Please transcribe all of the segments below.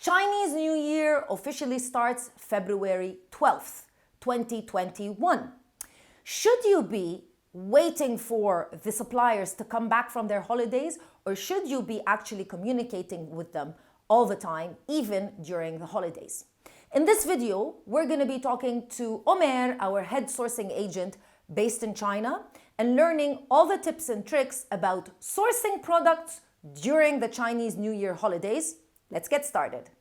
Chinese New Year officially starts February 12th, 2021. Should you be waiting for the suppliers to come back from their holidays, or should you be actually communicating with them all the time, even during the holidays? In this video, we're going to be talking to Omer, our head sourcing agent based in China, and learning all the tips and tricks about sourcing products during the Chinese New Year holidays. Let's get started.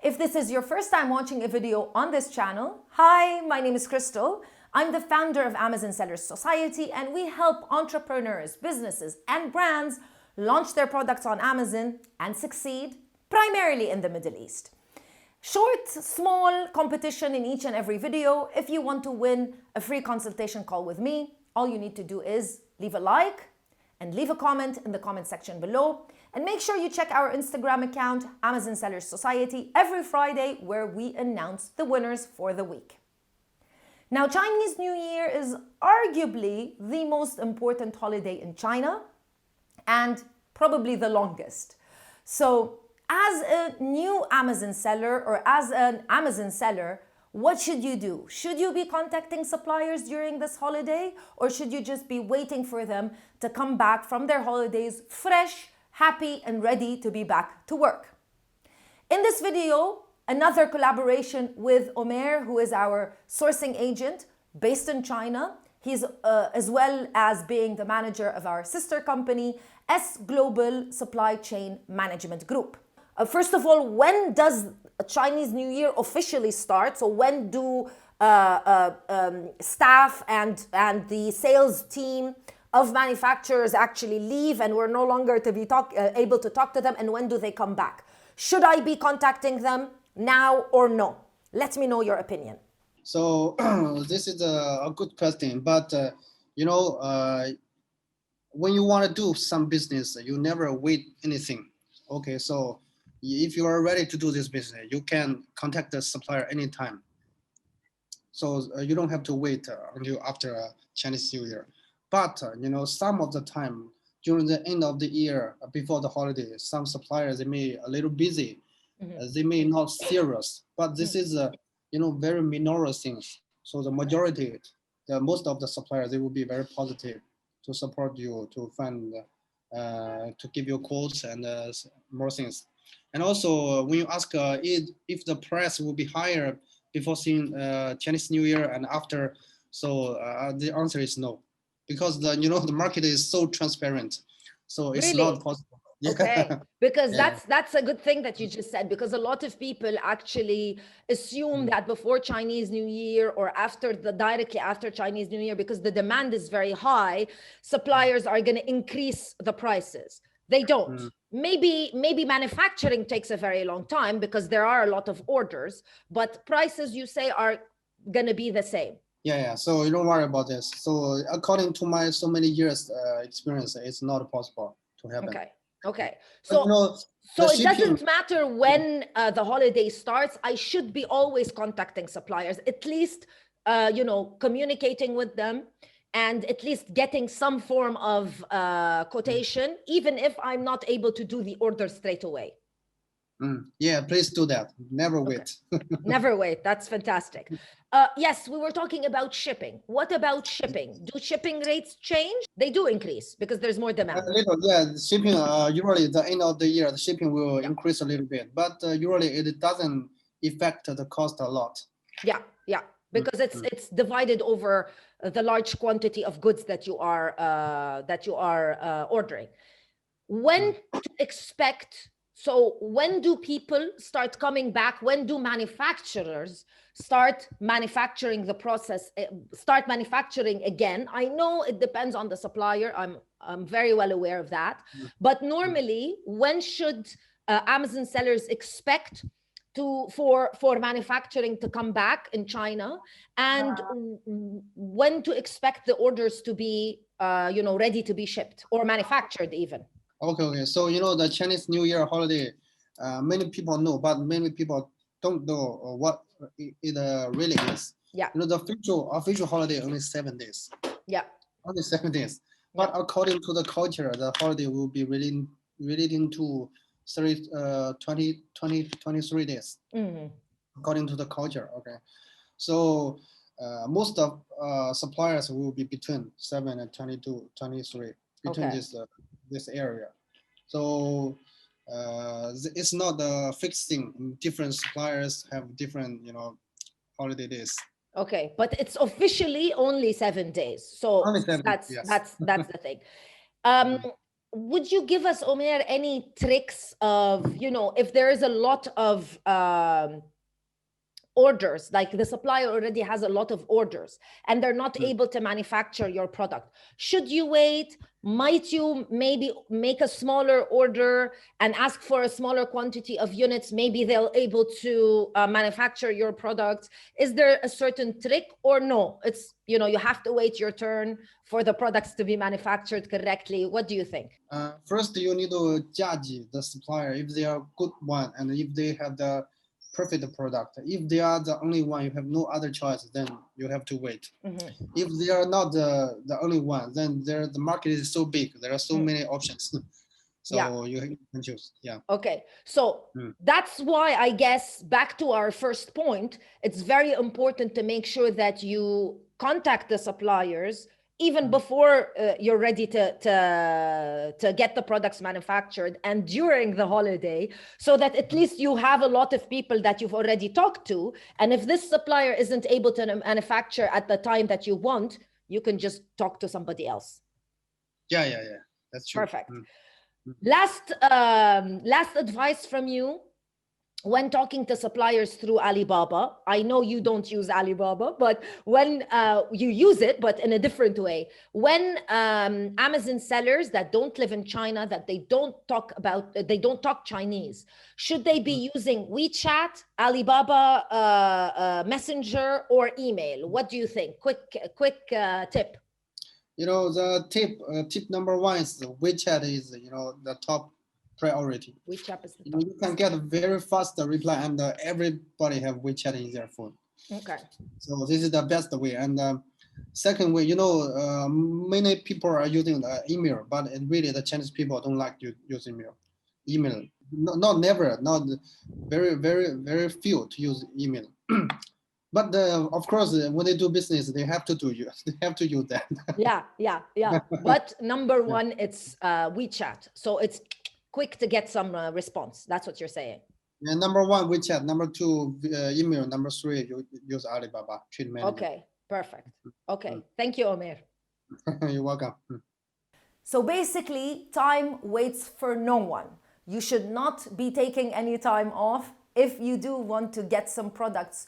If this is your first time watching a video on this channel, hi, my name is Crystal. I'm the founder of Amazon Sellers Society, and we help entrepreneurs, businesses, and brands launch their products on Amazon and succeed, primarily in the Middle East. Short, small competition in each and every video. If you want to win a free consultation call with me, all you need to do is leave a like and leave a comment in the comment section below. And make sure you check our Instagram account, Amazon Sellers Society, every Friday, where we announce the winners for the week. Now, Chinese New Year is arguably the most important holiday in China and probably the longest. So, as a new Amazon seller or as an Amazon seller, what should you do? Should you be contacting suppliers during this holiday, or should you just be waiting for them to come back from their holidays fresh, happy, and ready to be back to work? In this video, another collaboration with Omer, who is our sourcing agent based in China. He's as well as being the manager of our sister company, S Global Supply Chain Management Group. First of all, when does Chinese New Year officially start? So when do staff and the sales team of manufacturers actually leave and we're no longer to be able to talk to them, and when do they come back? Should I be contacting them now or no? Let me know your opinion. So this is a good question, but when you want to do some business, you never wait anything. Okay, so if you are ready to do this business, you can contact the supplier anytime. So you don't have to wait until after Chinese New Year. But some of the time during the end of the year, before the holiday, some suppliers, they may a little busy. They may not serious, but this is very minor things. So the majority, most of the suppliers, they will be very positive to support you, to find, to give you quotes and more things. And also, when you ask if the price will be higher before seeing Chinese New Year and after, so the answer is no, because the market is so transparent, so it's Really? not possible. Okay, because Yeah. that's a good thing that you just said, because a lot of people actually assume that before Chinese New Year or directly after Chinese New Year, because the demand is very high, suppliers are going to increase the prices. They don't. Maybe manufacturing takes a very long time because there are a lot of orders, but prices, you say, are going to be the same. Yeah. So you don't worry about this. So according to my so many years experience, it's not possible to happen. Okay. So It doesn't matter when the holiday starts. I should be always contacting suppliers, at least, communicating with them, and at least getting some form of quotation, even if I'm not able to do the order straight away. Yeah, please do that. Never wait. Never wait. That's fantastic. Yes, we were talking about shipping. What about shipping? Do shipping rates change? They do increase because there's more demand. A little, yeah. Shipping, usually the end of the year, the shipping will increase a little bit, but usually it doesn't affect the cost a lot. Yeah, because it's divided over the large quantity of goods that you are ordering. When to expect? So when do people start coming back? When do manufacturers start manufacturing start manufacturing again? I know it depends on the supplier. I'm very well aware of that. But normally, when should Amazon sellers expect for manufacturing to come back in China, and when to expect the orders to be ready to be shipped or manufactured even? Okay. So the Chinese New Year holiday, many people know, but many people don't know what it really is. Yeah. The official holiday only 7 days. Yeah. Only 7 days. But according to the culture, the holiday will be relating to 23 days. According to the culture, okay. So most of suppliers will be between 7 and 22, 23, between this area. So it's not a fixed thing. Different suppliers have different, holiday days. Okay, but it's officially only 7 days. So Only 7, that's yes. that's the thing. Would you give us, Omer, any tricks of, if there is a lot of orders, like the supplier already has a lot of orders and they're not able to manufacture your product? Should you wait? Might you maybe make a smaller order and ask for a smaller quantity of units? Maybe they'll able to manufacture your product. Is there a certain trick, or no? It's, you have to wait your turn for the products to be manufactured correctly. What do you think? First, you need to judge the supplier if they are good one and if they have the perfect product. If they are the only one, you have no other choice, then you have to wait. If they are not the only one, then the market is so big. There are so many options. So you can choose. Yeah. Okay. So that's why, I guess, back to our first point, it's very important to make sure that you contact the suppliers even before you're ready to get the products manufactured and during the holiday, so that at least you have a lot of people that you've already talked to. And if this supplier isn't able to manufacture at the time that you want, you can just talk to somebody else. Yeah. That's true. Perfect. Last advice from you. When talking to suppliers through Alibaba, I know you don't use Alibaba, but when you use it, but in a different way, when Amazon sellers that don't live in China, that they don't talk Chinese, should they be using WeChat, Alibaba Messenger, or email? What do you think? Quick tip. The tip number one is WeChat is, the top priority. WeChat is the top. You can get a very fast reply, and everybody have WeChat in their phone. Okay. So this is the best way. And second way, many people are using email, but really the Chinese people don't like to use email. Not very, very, very few to use email. But of course, when they do business, they have to use that. Yeah. But number one, it's WeChat. So it's quick to get some response. That's what you're saying. Yeah, number one, WeChat. Number two, email. Number three, you use Alibaba. Okay, perfect. Okay, thank you, Omer. You're welcome. So basically, time waits for no one. You should not be taking any time off. If you do want to get some products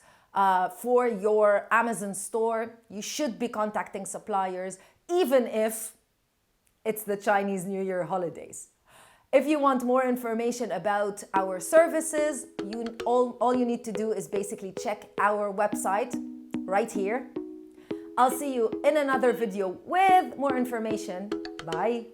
for your Amazon store, you should be contacting suppliers, even if it's the Chinese New Year holidays. If you want more information about our services, all you need to do is basically check our website right here. I'll see you in another video with more information. Bye.